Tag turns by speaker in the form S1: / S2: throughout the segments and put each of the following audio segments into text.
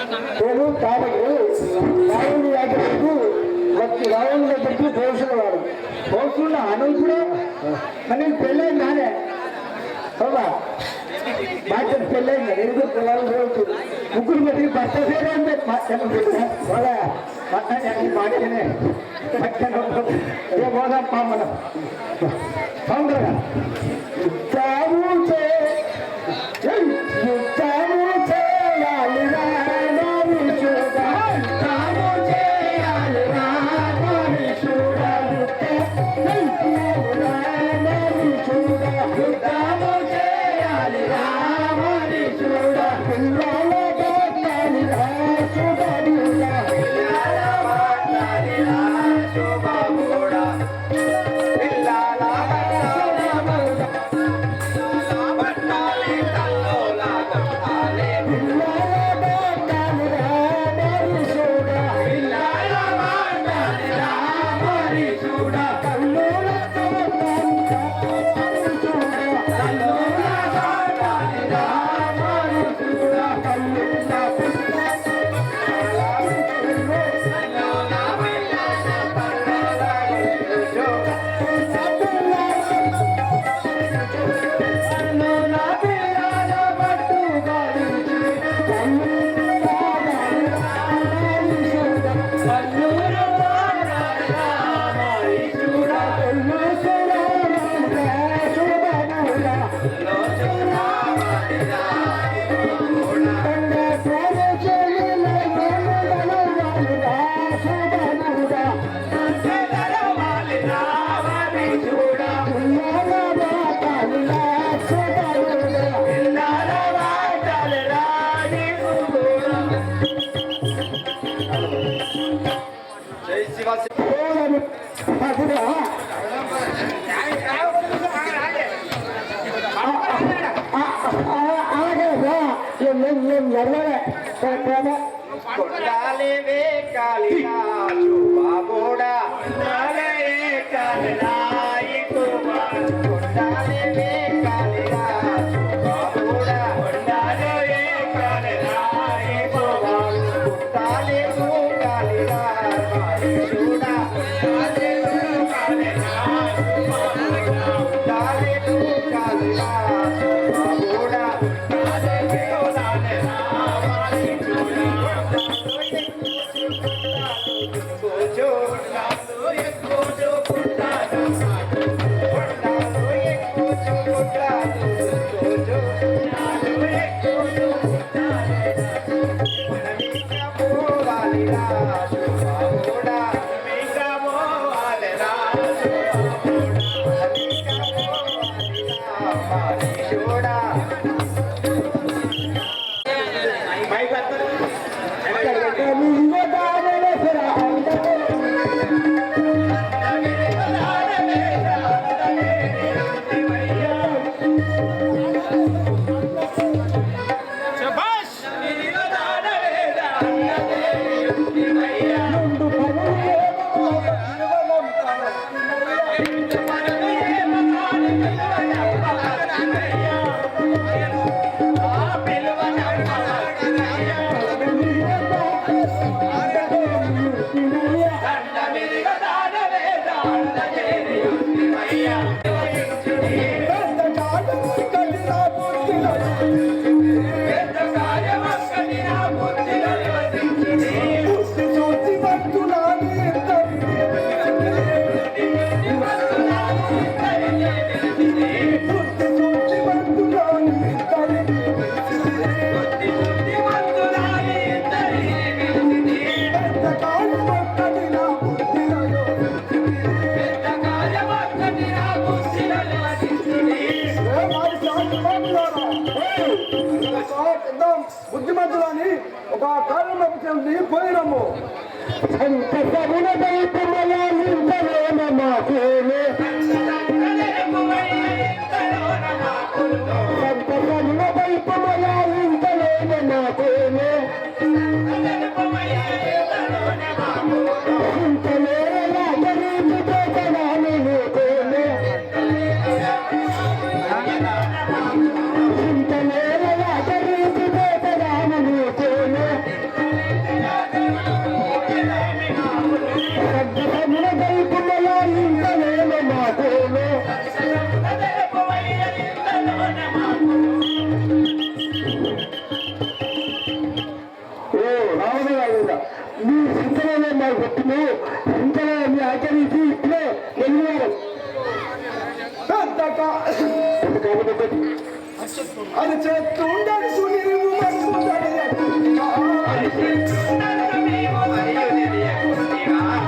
S1: నేను కాబట్టి రావణుడి దగ్గరికి వచ్చి రావణుడి దగ్గరికి పోషులవాడు పోషుడు అనుకునే మరి పెళ్ళైంది నానే బాబా బాధ్యత పెళ్ళైంది ఎరుగు పిల్లలు రోజు ముగ్గురు మధ్య భర్త పేరే వాళ్ళ బాధ్యనే ఏ పోదాం మనం తొందరగా
S2: బుద్ధిమంతులని ఒక కారణం పోయినము అది చేస్తుండని సునీవు మరుపుదని ఎత్తుగా. అది చేస్తుండని సునీవు మరుపుదని ఎత్తుగా.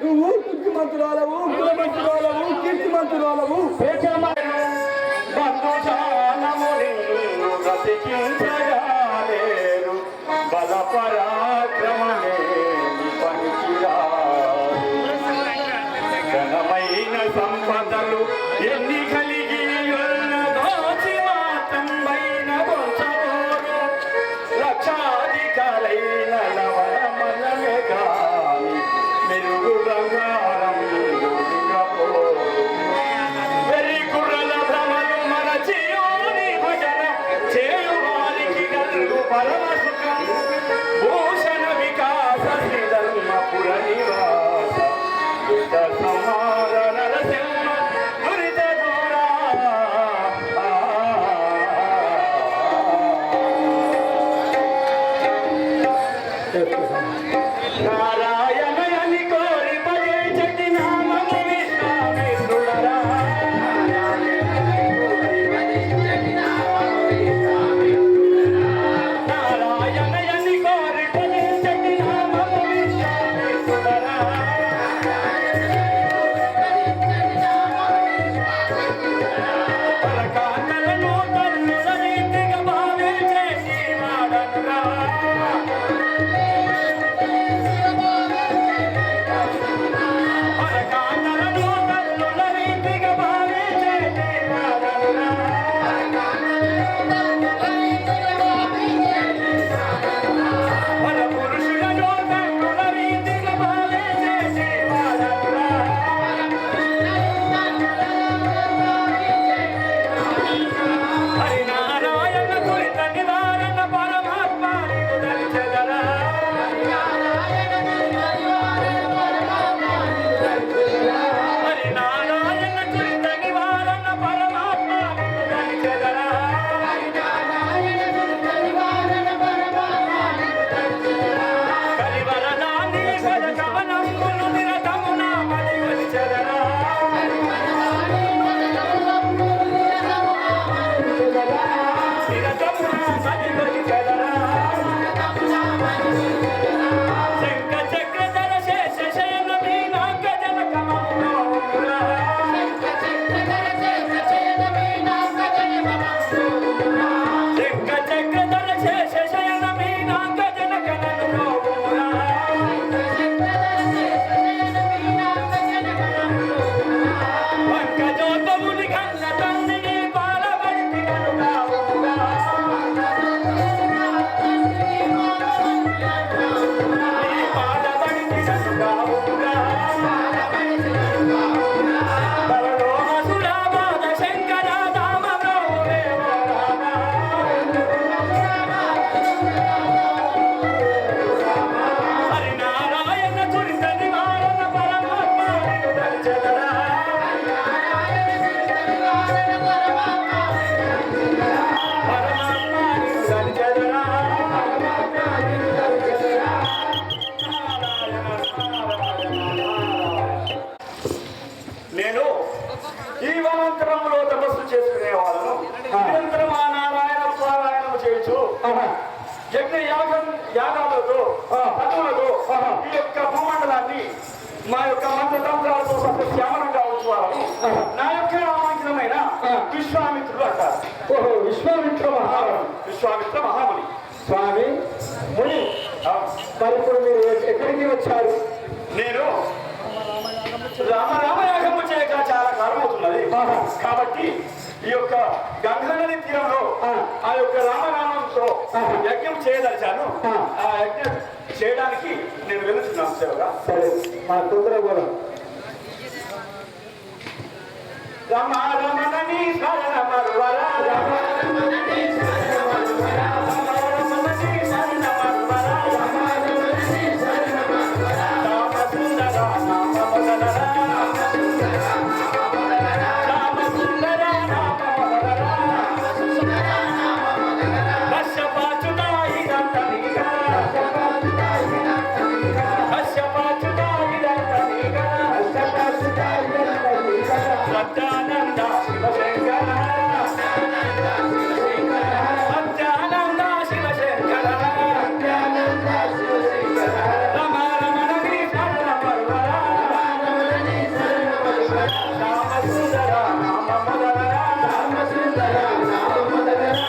S2: నువ్వు బుద్ధిమంతురాలవు, కులమంతురాలవు, కీర్తిమంతురాలవు.
S3: బల పరాక్రమమే ఘనమైన సంపదలు ఎన్ని కలిగి దోచి మాత్రమైన లక్షాధికారైన లవణ మనమే కాని మెరుగు బంగారం వెరి కుర్రల భ్రమలు మరచి భుజన చేయు వారికి గల్గు పరమ సుఖం భూషణ వికాస శ్రీధర్మపుర నివాస సమార నరసింహ దురిత దూరా నారాయణని కోరి భజించటి నామము విశ్వామిత్రుడరా. నారాయణని కోరి భజించటి నామము విశ్వామిత్రుడరా. పరకాంతలను తల్లుల రీతిగా భావించేసి వాడనురా. యాగాలతో పనులతో ఈ యొక్క భూమండలాన్ని మా యొక్క మంత్రతంత్రాలతో సస్యశ్యామలంగా ఉంచువారు నా యొక్క నామాంకితమైన విశ్వామిత్రుడు అంటారు.
S1: ఓహో, విశ్వామిత్ర మహారాజు.
S3: విశ్వామిత్ర మహాముని
S1: స్వామి
S3: ముని.
S1: మరి ఇప్పుడు మీరు ఎక్కడికి వచ్చారు?
S3: నేను రామయాగము చేయక చాలా కాలం అవుతున్నది కాబట్టి ఈ యొక్క గంగా నది తీరంలో ఆ యొక్క రామనామంతో యజ్ఞం చేయదలిచాను. ఆ యజ్ఞం చేయడానికి నేను వెళుతున్నాను సేవగా.
S1: సరే, మా తొందర కూడా
S3: రమ రమణని శరణ మరువరా రమణని శరణ మరువరా రమణని శరణ మరువరా రమణని శరణ మరువరా రామ సుందర నామ మదనరా రామ సుందర నామ మదనరా రామ సుందర నామ మదనరా రామ సుందర నామ మదనరా కశ్యపాచుడాయి దంతనిగా కశ్యపాచుడాయి దంతనిగా కశ్యపాచుడాయి దంతనిగా కశ్యపాచుడాయి దంతనిగా సత్యానంద శివశంకర సత్యానంద శివశంకర సత్యానంద శివశంకర రమ రమణని శరణ మరువరా రమణని శరణ మరువరా రామ సుందర నామ మదనరా రామ సుందర నామ మదనరా.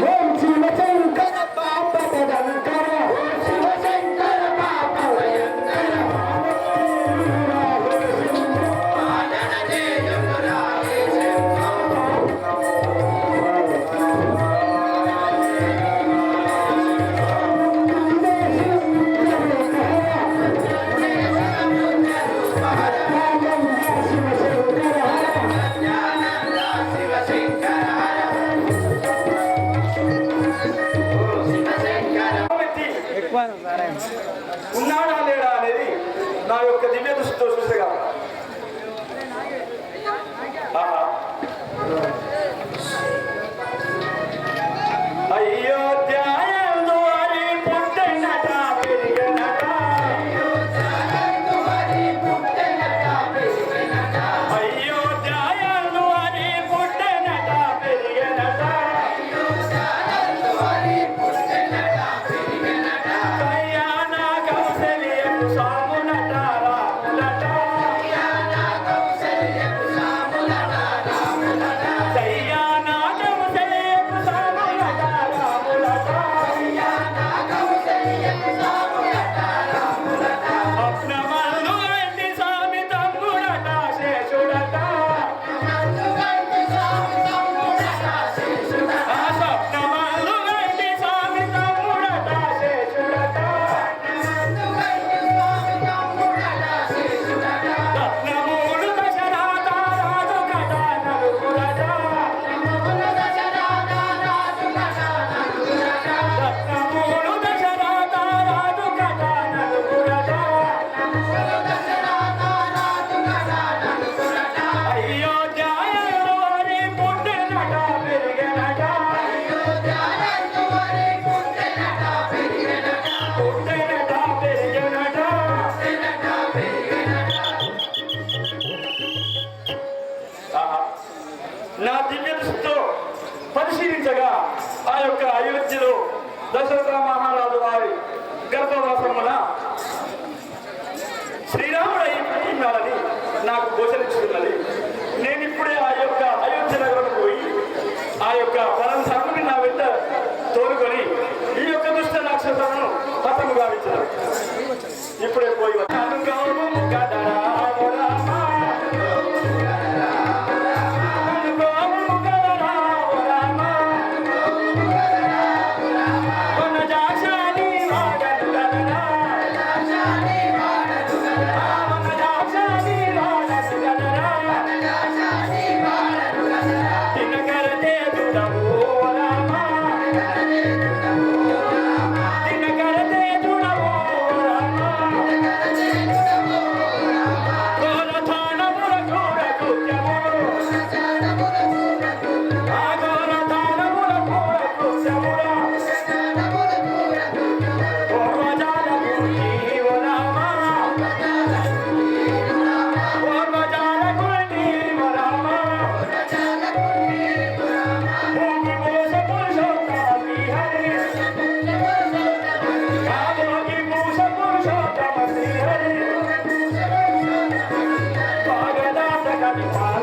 S1: ఓం శివశంకర పాప భయంకర, శివశంకర పాప భయంకర,
S3: ఉన్నాడా లేడా అనేది నా యొక్క దివ్య దృష్టితో చూసేగా అయోధ్యాయందు హరి పుట్టెనట పెరిగెనట అయోధ్యాయందు హరి పుట్టెనట పెరిగెనట అయోధ్యాయందు హరి పుట్టెనట పెరిగెనట అయోధ్యాయందు హరి పుట్టెనట పెరిగెనట కళ్యాణ కౌసల్యకు సామునట రాములట కళ్యాణ కౌసల్యకు సామునట రాములట కళ్యాణ కౌసల్యకు సామునట రాములట కళ్యాణ కౌసల్యకు సామునట రాములట అప్నమల్లు గంటి స్వామి తమ్ముడట శేషుడట అప్నమల్లు గంటి స్వామి తమ్ముడట శేషుడట స్వప్నమల్లు గంటి స్వామి తమ్ముడట శేషుడట అప్నమల్లు గంటి స్వామి తమ్ముడట శేషుడట రత్నమూలు దశరథ రాజు కట నలుగురట రత్నమూలు దశరథ రాజు కట నలుగురట రత్నమూలు దశరథ రాజు కట నలుగురట రత్నమూలు దశరథ రాజు కట నలుగురట అయోధ్యాయందు హరి పుట్టెనట పెరిగెనట అయోధ్యాయందు హరి పుట్టెనట పెరిగెనట పుట్టెనట పెరిగెనట పుట్టెనట పెరిగెనట. నా దివ్య దృష్టితో పరిశీలించగా ఆ యొక్క అయోధ్యలో దశరథ మహారాజు వారి గర్భవాసమున శ్రీరాముడు ఉన్నాడని నాకు గోచరిస్తున్నది. నేను ఇప్పుడే ఆ యొక్క అయోధ్య నగరం పోయి ఆ యొక్క పరంధాముని నా వెంట తోలుకొని ఈ యొక్క దుష్ట రాక్షసులను హతము గావించాను. ఇప్పుడే పోయి అనుకోము కదరా ఓ రామ, అనుకోము కదరా ఓ రామ, కొన జాశాని వాడను కదరా, కొన జాశాని వాడను కదరా, దినకర దేవుడవు కానీ మా